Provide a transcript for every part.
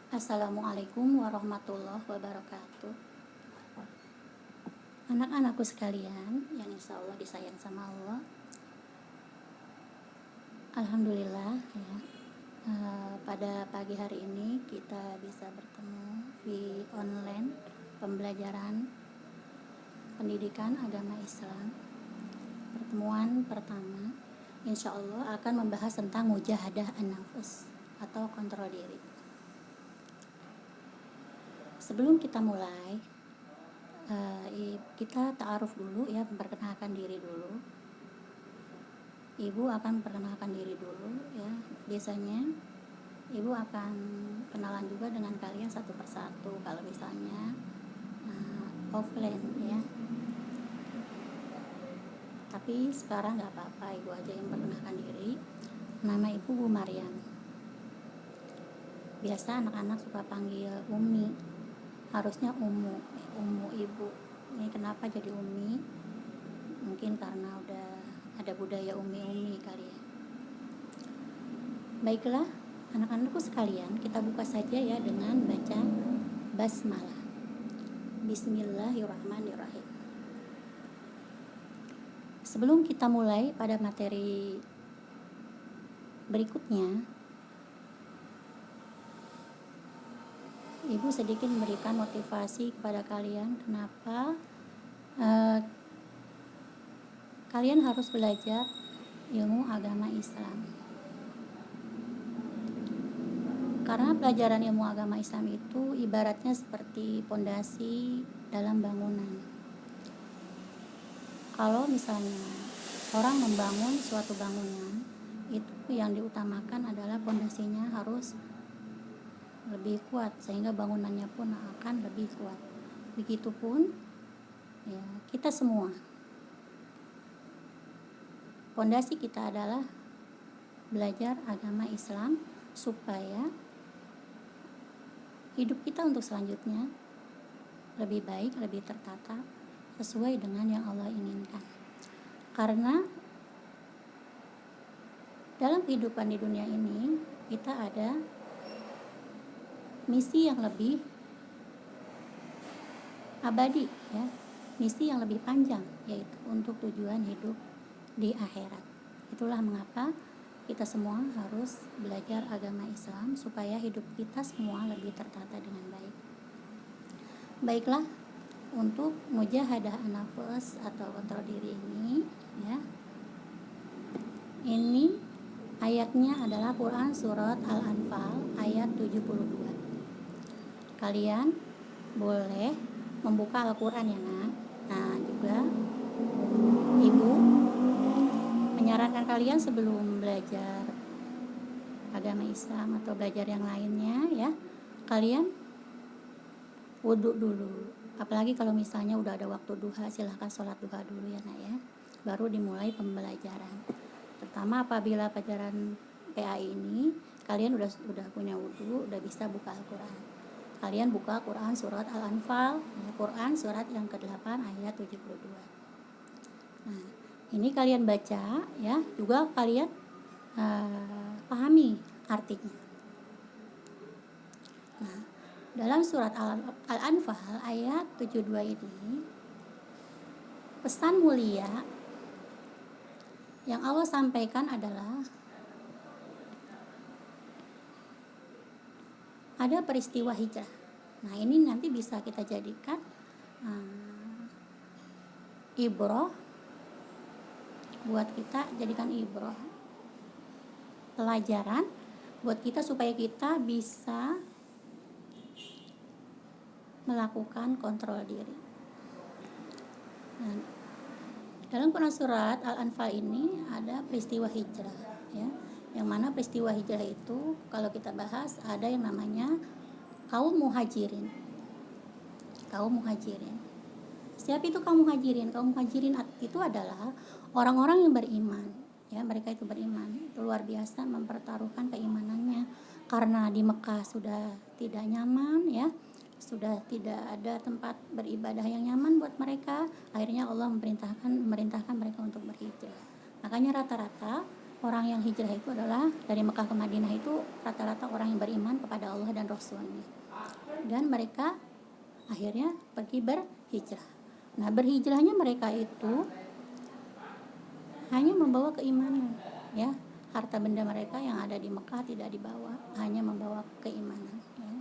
Assalamualaikum warahmatullahi wabarakatuh. Anak-anakku sekalian yang insya Allah disayang sama Allah, Alhamdulillah ya. Pada pagi hari ini kita bisa bertemu di online pembelajaran pendidikan agama Islam. Pertemuan pertama insya Allah akan membahas tentang mujahadah an-nafs atau kontrol diri. Sebelum kita mulai, kita ta'aruf dulu ya, memperkenalkan diri dulu. Ibu akan memperkenalkan diri dulu ya. Biasanya ibu akan kenalan juga dengan kalian satu persatu kalau misalnya offline ya. Tapi sekarang nggak apa-apa, ibu aja yang memperkenalkan diri. Nama ibu Bu Maryam. Biasa anak-anak suka panggil Umi, harusnya Umu ibu. Ini kenapa jadi Umi? Mungkin karena udah ada budaya umi kali ya. Baiklah anak-anakku sekalian, kita buka saja ya dengan baca basmalah. Bismillahirrahmanirrahim. Sebelum kita mulai pada materi berikutnya, Ibu sedikit memberikan motivasi kepada kalian kenapa kalian harus belajar ilmu agama Islam. Karena pelajaran ilmu agama Islam itu ibaratnya seperti pondasi dalam bangunan. Kalau misalnya orang membangun suatu bangunan, itu yang diutamakan adalah pondasinya harus lebih kuat sehingga bangunannya pun akan lebih kuat. Begitupun ya, kita semua. Pondasi kita adalah belajar agama Islam supaya hidup kita untuk selanjutnya lebih baik, lebih tertata sesuai dengan yang Allah inginkan. Karena dalam kehidupan di dunia ini kita ada misi yang lebih abadi ya, misi yang lebih panjang, yaitu untuk tujuan hidup di akhirat. Itulah mengapa kita semua harus belajar agama Islam supaya hidup kita semua lebih tertata dengan baik. Baiklah, untuk mujahadah an-nafs atau kontrol diri ini ya. Ini ayatnya adalah Quran surat Al-Anfal ayat 72. Kalian boleh membuka Al-Quran ya nak. Nah juga ibu menyarankan kalian sebelum belajar agama Islam atau belajar yang lainnya ya, kalian wudhu dulu. Apalagi kalau misalnya udah ada waktu duha, silahkan sholat duha dulu ya nak ya, baru dimulai pembelajaran. Terutama apabila pelajaran PAI ini kalian udah punya wudhu, udah bisa buka Al-Quran. Kalian buka Quran surat Al-Anfal, Quran surat yang ke-8 ayat 72. Nah, ini kalian baca ya, juga kalian pahami artinya. Nah, dalam surat Al-Anfal ayat 72 ini pesan mulia yang Allah sampaikan adalah ada peristiwa hijrah. Nah, ini nanti bisa kita jadikan ibrah buat kita, jadikan ibrah, pelajaran buat kita supaya kita bisa melakukan kontrol diri. Nah, dalam Quran surat Al-Anfal ini ada peristiwa hijrah ya. Yang mana peristiwa hijrah itu kalau kita bahas ada yang namanya kaum muhajirin. Kaum muhajirin. Siapa itu kaum muhajirin? Kaum muhajirin itu adalah orang-orang yang beriman ya, mereka itu beriman, itu luar biasa mempertaruhkan keimanannya karena di Mekah sudah tidak nyaman ya, sudah tidak ada tempat beribadah yang nyaman buat mereka. Akhirnya Allah memerintahkan mereka untuk berhijrah. Makanya rata-rata orang yang hijrah itu adalah dari Mekah ke Madinah itu rata-rata orang yang beriman kepada Allah dan Rasulnya, dan mereka akhirnya pergi berhijrah. Nah, berhijrahnya mereka itu hanya membawa keimanan, ya. Harta benda mereka yang ada di Mekah tidak dibawa, hanya membawa keimanan, ya.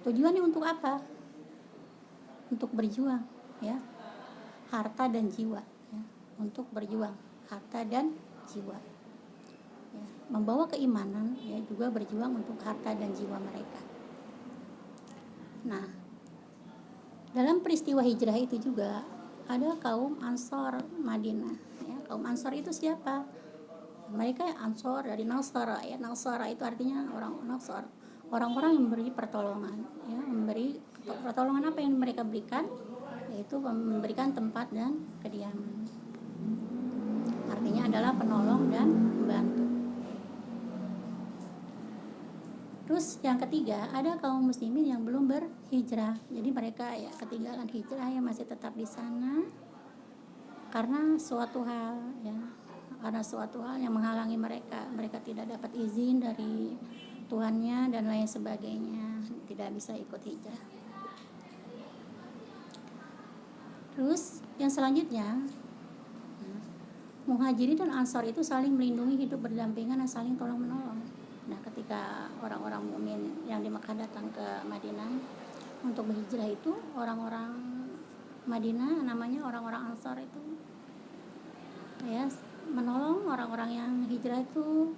Tujuannya untuk apa? Untuk berjuang, ya. Harta dan jiwa, ya. Untuk berjuang, harta dan jiwa, ya. Membawa keimanan, ya, juga berjuang untuk harta dan jiwa mereka. Nah, dalam peristiwa hijrah itu juga ada kaum Ansor Madinah, ya. Kaum Ansor itu siapa? Mereka Ansor dari Nasara, ya. Nasara itu artinya orang Nasar, orang-orang yang memberi pertolongan, ya. Memberi pertolongan. Apa yang mereka berikan? Yaitu memberikan tempat dan kediaman, artinya adalah penolong dan membantu. Terus yang ketiga, ada kaum muslimin yang belum berhijrah. Jadi mereka ya ketinggalan hijrah, ya, masih tetap di sana karena suatu hal, ya. Karena suatu hal yang menghalangi mereka. Mereka tidak dapat izin dari Tuhannya dan lain sebagainya, tidak bisa ikut hijrah. Terus yang selanjutnya, Muhajirin dan Ansor itu saling melindungi, hidup berdampingan, dan saling tolong menolong. Nah, ketika orang-orang mukmin yang di Mekah datang ke Madinah untuk berhijrah itu, orang-orang Madinah, namanya orang-orang Ansor itu, ya, menolong orang-orang yang hijrah itu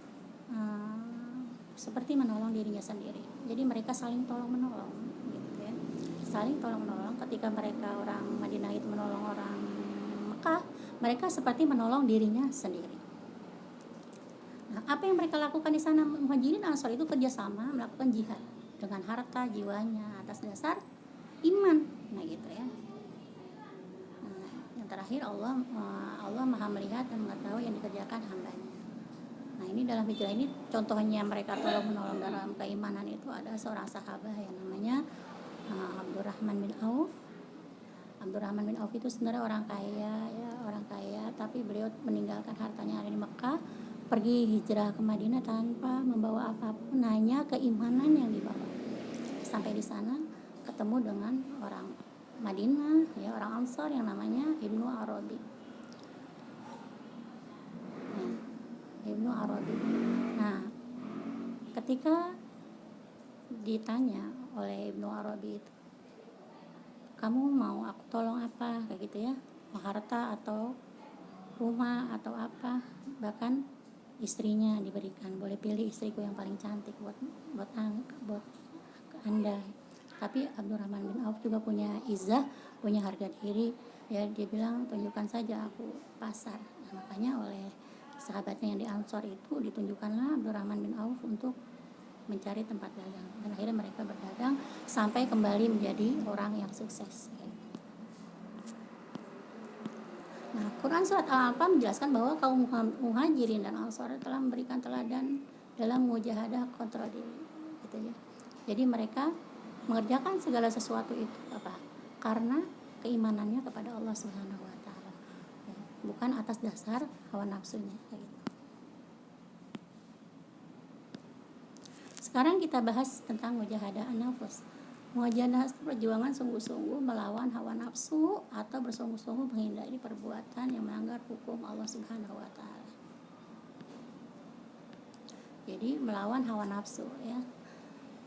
seperti menolong dirinya sendiri. Jadi mereka saling tolong menolong, gitu, ya. Saling tolong menolong. Ketika mereka orang Madinah itu menolong orang Mekah, mereka seperti menolong dirinya sendiri. Nah, apa yang mereka lakukan di sana? Muhajirin Ansor itu kerjasama melakukan jihad dengan harta jiwanya atas dasar iman. Nah, gitu, ya. Nah, yang terakhir, Allah Maha melihat dan mengetahui yang dikerjakan hambanya. Nah, ini dalam hijrah ini contohnya mereka tolong menolong dalam keimanan itu ada seorang sahabat yang namanya Abdurrahman bin Auf. Abdurrahman bin Auf itu sebenarnya orang kaya, ya, orang kaya, tapi beliau meninggalkan hartanya ada di Mekah, pergi hijrah ke Madinah tanpa membawa apapun, hanya keimanan yang dibawa. Sampai di sana ketemu dengan orang Madinah, ya, orang Ansar yang namanya Ibnu Arabi. Nah, Ibnu Arabi. Nah, ketika ditanya oleh Ibnu Arabi itu, kamu mau aku tolong apa, kayak gitu, ya, mau harta atau rumah atau apa, bahkan istrinya diberikan, boleh pilih istriku yang paling cantik buat Anda. Tapi Abdurrahman bin Auf juga punya izzah, punya harga diri, ya. Dia bilang, tunjukkan saja aku pasar. Nah, makanya oleh sahabatnya yang di Ansor itu ditunjukkanlah Abdurrahman bin Auf untuk mencari tempat dagang, dan akhirnya mereka berdagang sampai kembali menjadi orang yang sukses. Nah, Quran surat Al-Anfal menjelaskan bahwa kaum Muhajirin dan Ansar telah memberikan teladan dalam mujahadah kontrol diri, gitu, ya. Jadi mereka mengerjakan segala sesuatu itu apa? Karena keimanannya kepada Allah Subhanahu wa taala, ya, bukan atas dasar hawa nafsunya, gitu. Sekarang kita bahas tentang mujahadah an-nafs. Mujahadah perjuangan sungguh-sungguh melawan hawa nafsu atau bersungguh-sungguh menghindari perbuatan yang melanggar hukum Allah Subhanahu wa taala. Jadi melawan hawa nafsu, ya.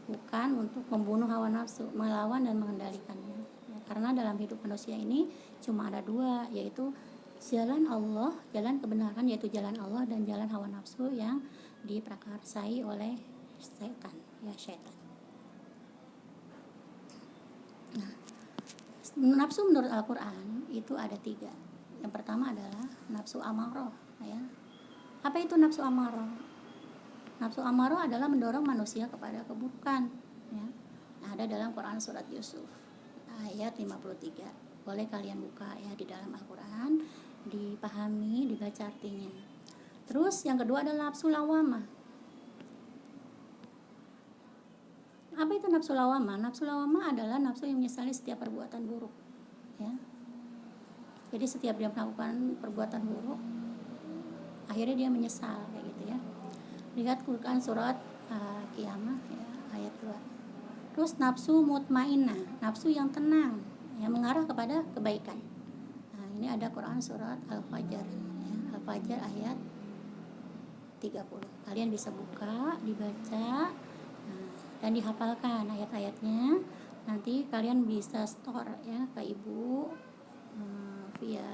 Bukan untuk membunuh hawa nafsu, melawan dan mengendalikannya. Ya, karena dalam hidup manusia ini cuma ada dua, yaitu jalan Allah, jalan kebenaran, yaitu jalan Allah, dan jalan hawa nafsu yang diprakarsai oleh setan, ya, syaitan. Nah, nafsu menurut Al-Quran itu ada 3. Yang pertama adalah nafsu amarah, ya. Apa itu nafsu amarah? Nafsu amarah adalah mendorong manusia kepada keburukan, ya. Nah, ada dalam Quran surat Yusuf ayat 53. Boleh kalian buka, ya, di dalam Al-Quran, dipahami, dibaca artinya. Terus yang kedua adalah nafsu lawamah. Apa itu nafsu lawamah? Nafsu lawamah adalah nafsu yang menyesali setiap perbuatan buruk, ya. Jadi setiap dia melakukan perbuatan buruk, akhirnya dia menyesal kayak gitu ya. Lihat Quran surat Qiyamah ya, ayat 2. Terus nafsu mutmainnah, nafsu yang tenang, yang mengarah kepada kebaikan. Nah, ini ada Quran surat Al-Fajr ya, Al-Fajr ayat 30. Kalian bisa buka, dibaca, dan dihafalkan ayat-ayatnya. Nanti kalian bisa store ya ke ibu via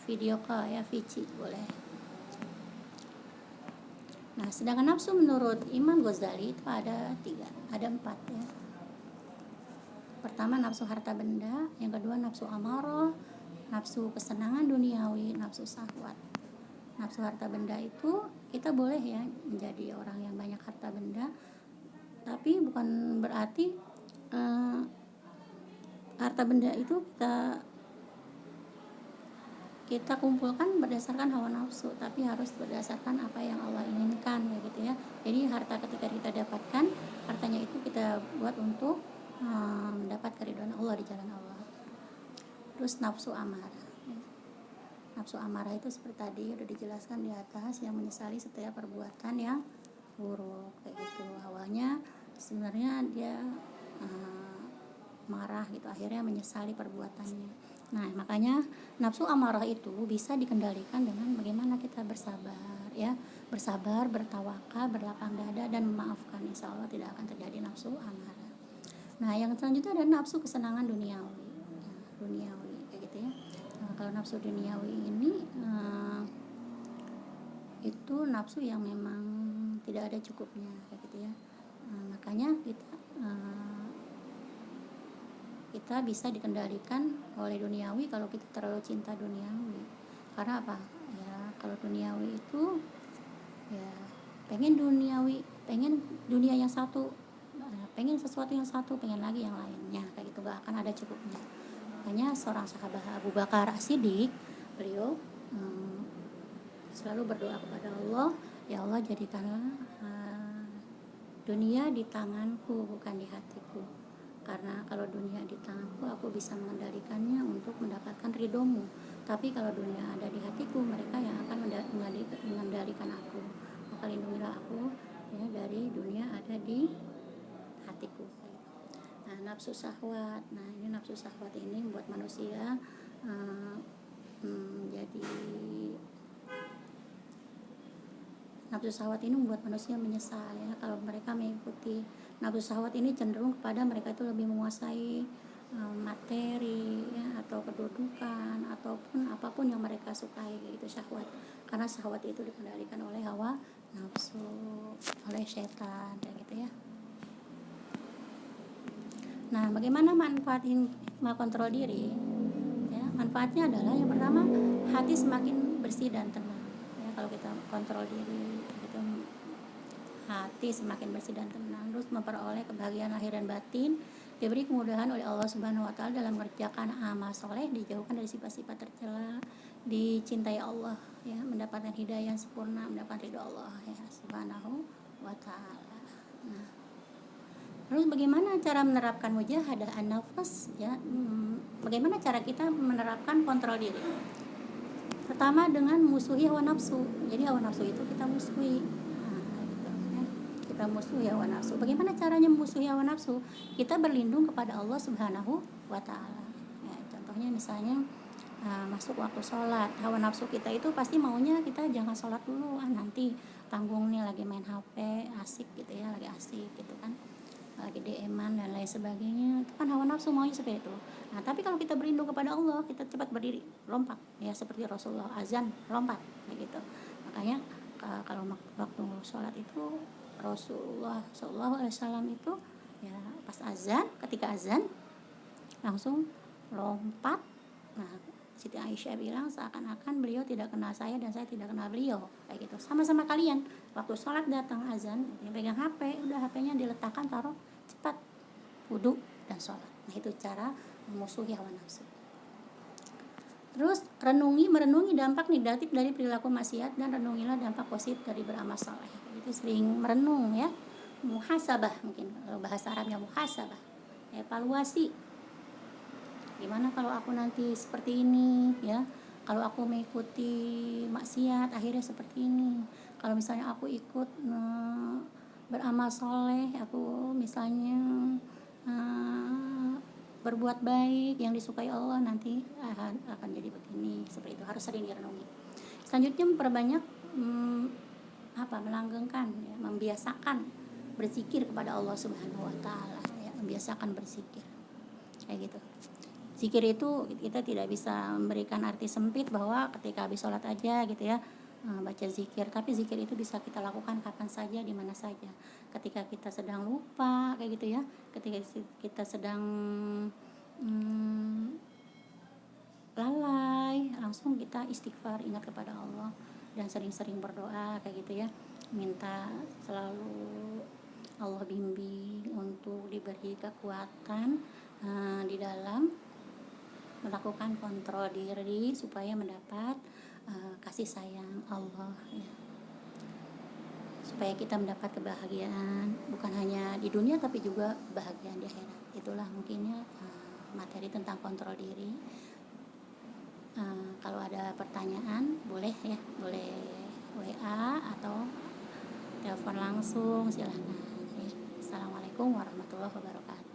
video call ya, Vici boleh. Nah, sedangkan nafsu menurut Imam Ghazali itu ada 4 ya. Pertama nafsu harta benda, yang kedua nafsu amarah, nafsu kesenangan duniawi, nafsu syahwat. Nafsu harta benda itu kita boleh ya menjadi orang yang banyak harta benda, tapi bukan berarti harta benda itu kita kumpulkan berdasarkan hawa nafsu, tapi harus berdasarkan apa yang Allah inginkan ya gitu ya. Jadi harta ketika kita dapatkan, hartanya itu kita buat untuk mendapat keridhaan Allah di jalan Allah. Terus nafsu amarah. Nafsu amarah itu seperti tadi udah dijelaskan di atas, yang menyesali setiap perbuatan yang buruk kayak gitu. Awalnya sebenarnya dia marah gitu, akhirnya menyesali perbuatannya. Nah, makanya nafsu amarah itu bisa dikendalikan dengan bagaimana kita bersabar ya. Bersabar, bertawakal, berlapang dada dan memaafkan. Insya Allah tidak akan terjadi nafsu amarah. Nah, yang selanjutnya ada nafsu kesenangan duniawi. Ya, duniawi kayak gitu ya. Nah, kalau nafsu duniawi ini itu nafsu yang memang tidak ada cukupnya kayak gitu ya. Makanya kita bisa dikendalikan oleh duniawi kalau kita terlalu cinta duniawi. Karena apa? Ya, kalau duniawi itu ya pengen duniawi, pengen dunia yang satu, pengen sesuatu yang satu, pengen lagi yang lainnya kayak gitu, gak akan ada cukupnya. Makanya seorang sahabat Abu Bakar As-Siddiq, beliau selalu berdoa kepada Allah, ya Allah jadikanlah dunia di tanganku bukan di hatiku. Karena kalau dunia di tanganku, aku bisa mengendalikannya untuk mendapatkan ridhomu. Tapi kalau dunia ada di hatiku, mereka yang akan mengendalikan aku. Maka lindungilah aku ya dari dunia ada di hatiku. Nah, nafsu syahwat. Nah, ini nafsu syahwat ini membuat manusia jadi nafsu syahwat ini membuat manusia menyesal ya. Kalau mereka mengikuti nafsu syahwat ini, cenderung kepada mereka itu lebih menguasai materi ya, atau kedudukan ataupun apapun yang mereka sukai gitu, syahwat. Karena syahwat itu dikendalikan oleh hawa nafsu, oleh setan kayak gitu ya. Nah, bagaimana manfaat kontrol diri? Ya, manfaatnya adalah yang pertama, hati semakin bersih dan tenang. Ya, kalau kita kontrol diri, gitu, hati semakin bersih dan tenang, terus memperoleh kebahagiaan lahir dan batin, diberi kemudahan oleh Allah Subhanahu wa taala dalam mengerjakan amal soleh, dijauhkan dari sifat-sifat tercela, dicintai Allah ya, mendapatkan hidayah yang sempurna, mendapat ridho Allah ya Subhanahu wa taala. Nah, terus bagaimana cara menerapkan mujahadah an-nafs ya? Bagaimana cara kita menerapkan kontrol diri? Pertama dengan musuhi hawa nafsu. Jadi hawa nafsu itu kita musuhi. Kita musuhi hawa nafsu. Bagaimana caranya memusuhi hawa nafsu? Kita berlindung kepada Allah Subhanahu wa taala. Ya, contohnya misalnya masuk waktu sholat, hawa nafsu kita itu pasti maunya kita jangan sholat dulu, nanti tanggung nih lagi main HP, asik gitu ya, lagi asik gitu kan, lagi DM-an dan lain sebagainya. Itu kan hawa nafsu maunya seperti itu. Nah, tapi kalau kita berlindung kepada Allah, kita cepat berdiri, lompat ya, seperti Rasulullah azan, lompat kayak gitu. Makanya kalau waktu sholat itu Rasulullah SAW itu ya pas azan, ketika azan langsung lompat. Nah, Siti Aisyah bilang seakan-akan beliau tidak kenal saya dan saya tidak kenal beliau kayak gitu. Sama-sama kalian waktu sholat datang azan, pegang HP, udah HP-nya diletakkan, taruh, cepat wudhu dan sholat. Nah, itu cara memusuhi hawa nafsu. Terus merenungi dampak negatif dari perilaku maksiat, dan renungilah dampak positif dari beramal saleh. Itu sering merenung ya, muhasabah, mungkin kalau bahasa Arabnya muhasabah, evaluasi. Gimana kalau aku nanti seperti ini ya, Kalau aku mengikuti maksiat akhirnya seperti ini. Kalau misalnya aku ikut beramal soleh, aku misalnya berbuat baik yang disukai Allah, nanti akan jadi begini. Seperti itu, harus sering direnungi. Selanjutnya memperbanyak melanggengkan, ya, membiasakan berzikir kepada Allah Subhanahu wa taala, ya, membiasakan berzikir. Kayak gitu. Zikir itu kita tidak bisa memberikan arti sempit bahwa ketika habis sholat aja gitu ya baca zikir, tapi zikir itu bisa kita lakukan kapan saja, di mana saja. Ketika kita sedang lupa kayak gitu ya, ketika kita sedang lalai, langsung kita istighfar, ingat kepada Allah, dan sering-sering berdoa kayak gitu ya, minta selalu Allah bimbing untuk diberi kekuatan di dalam melakukan kontrol diri supaya mendapat kasih sayang Allah, ya. Supaya kita mendapat kebahagiaan bukan hanya di dunia tapi juga kebahagiaan di akhirat. Itulah mungkinnya materi tentang kontrol diri. Kalau ada pertanyaan boleh ya, boleh WA atau telepon langsung, silahkan. Assalamualaikum warahmatullahi wabarakatuh.